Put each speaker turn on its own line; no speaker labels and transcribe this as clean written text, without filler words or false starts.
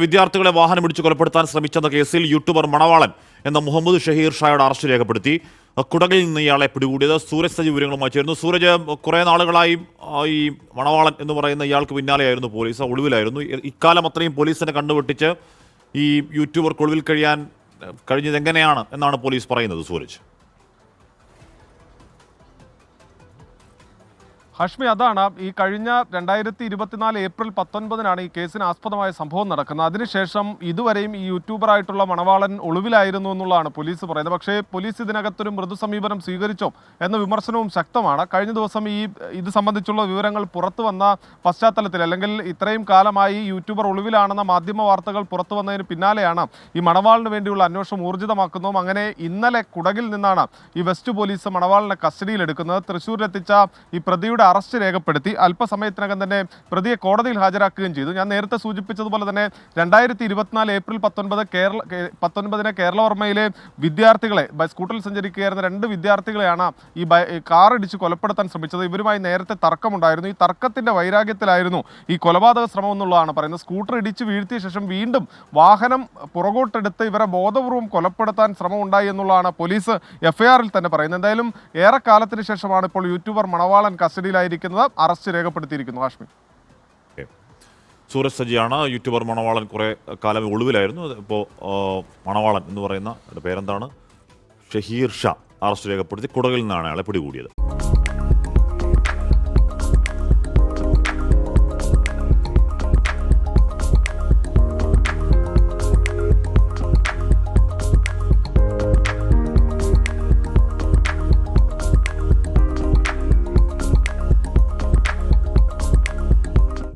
വിദ്യാർത്ഥികളെ വാഹനം ഇടിച്ച് കൊലപ്പെടുത്താൻ ശ്രമിച്ചെന്ന കേസിൽ യൂട്യൂബർ മണവാളൻ എന്ന മുഹമ്മദ് ഷഹീർ ഷായുടെ അറസ്റ്റ് രേഖപ്പെടുത്തി. കുടകിൽ നിന്ന് ഇയാളെ പിടികൂടിയത്. സൂരജ് സജി വിവരങ്ങളുമായി ചേരുന്നു. സൂരജ്, കുറേ നാളുകളായി ഈ മണവാളൻ എന്ന് പറയുന്ന ഇയാൾക്ക് പിന്നാലെയായിരുന്നു പോലീസ്, ഒളിവിലായിരുന്നു. ഇക്കാലം അത്രയും പോലീസിനെ കണ്ടുപെട്ടിച്ച് ഈ യൂട്യൂബർക്ക് ഒളിവിൽ കഴിയാൻ കഴിഞ്ഞത് എങ്ങനെയാണ് എന്നാണ് പോലീസ് പറയുന്നത്? സൂരജ്.
ഹാഷ്മി, അതാണ് ഈ കഴിഞ്ഞ 2024 ഏപ്രിൽ 19 ഈ കേസിന് ആസ്പദമായ സംഭവം നടക്കുന്നത്. അതിനുശേഷം ഇതുവരെയും ഈ യൂട്യൂബറായിട്ടുള്ള മണവാളൻ ഒളിവിലായിരുന്നു എന്നുള്ളതാണ് പോലീസ് പറയുന്നത്. പക്ഷേ പോലീസ് ഇതിനകത്തൊരു മൃദു സമീപനം സ്വീകരിച്ചോ എന്ന വിമർശനവും ശക്തമാണ്. കഴിഞ്ഞ ദിവസം ഇത് സംബന്ധിച്ചുള്ള വിവരങ്ങൾ പുറത്തു വന്ന പശ്ചാത്തലത്തിൽ, അല്ലെങ്കിൽ ഇത്രയും കാലമായി യൂട്യൂബർ ഒളിവിലാണെന്ന മാധ്യമ വാർത്തകൾ പുറത്തു വന്നതിന് പിന്നാലെയാണ് ഈ മണവാളിന് വേണ്ടിയുള്ള അന്വേഷണം ഊർജിതമാക്കുന്നതും. അങ്ങനെ ഇന്നലെ കുടകിൽ നിന്നാണ് ഈ വെസ്റ്റ് പോലീസ് മണവാളിനെ കസ്റ്റഡിയിലെടുക്കുന്നത്. തൃശ്ശൂരിലെത്തിച്ച ഈ പ്രതിയുടെ അറസ്റ്റ് രേഖപ്പെടുത്തി അല്പസമയത്തിനകം തന്നെ പ്രതിയെ കോടതിയിൽ ഹാജരാക്കുകയും ചെയ്തു. ഞാൻ നേരത്തെ സൂചിപ്പിച്ചതുപോലെ തന്നെ 2024 ഏപ്രിൽ 19 കേരളവർമ്മയിലെ വിദ്യാർത്ഥികളെ, സ്കൂട്ടറിൽ സഞ്ചരിക്കുകയായിരുന്ന 2 വിദ്യാർത്ഥികളെയാണ് ഈ കാർ ഇടിച്ച് കൊലപ്പെടുത്താൻ ശ്രമിച്ചത്. ഇവരുമായി നേരത്തെ തർക്കമുണ്ടായിരുന്നു. ഈ തർക്കത്തിന്റെ വൈരാഗ്യത്തിലായിരുന്നു ഈ കൊലപാതക ശ്രമം എന്നുള്ളതാണ് പറയുന്നത്. സ്കൂട്ടർ ഇടിച്ച് വീഴ്ത്തിയ ശേഷം വീണ്ടും വാഹനം പുറകോട്ടെടുത്ത് ഇവരെ ബോധപൂർവം കൊലപ്പെടുത്താൻ ശ്രമം ഉണ്ടായി എന്നുള്ളതാണ് പോലീസ് എഫ്ഐആറിൽ തന്നെ പറയുന്നത്. എന്തായാലും ഏറെക്കാലത്തിന് ശേഷമാണ് ഇപ്പോൾ യൂട്യൂബർ മണവാളൻ കസ്റ്റഡിയിലായിരിക്കുന്നത്, അറസ്റ്റ് രേഖപ്പെടുത്തിയിരിക്കുന്നു. ഹാഷ്മി.
സൂരജ് സജിയാണ്. യൂട്യൂബർ മണവാളൻ കുറേ കാലം ഒളിവിലായിരുന്നു. ഇപ്പോൾ മണവാളൻ എന്ന് പറയുന്ന പേരെന്താണ്, ഷഹീർ ഷാ, അറസ്റ്റ് രേഖപ്പെടുത്തി കുടകിൽ നിന്നാണ് അയാളെ പിടികൂടിയത്.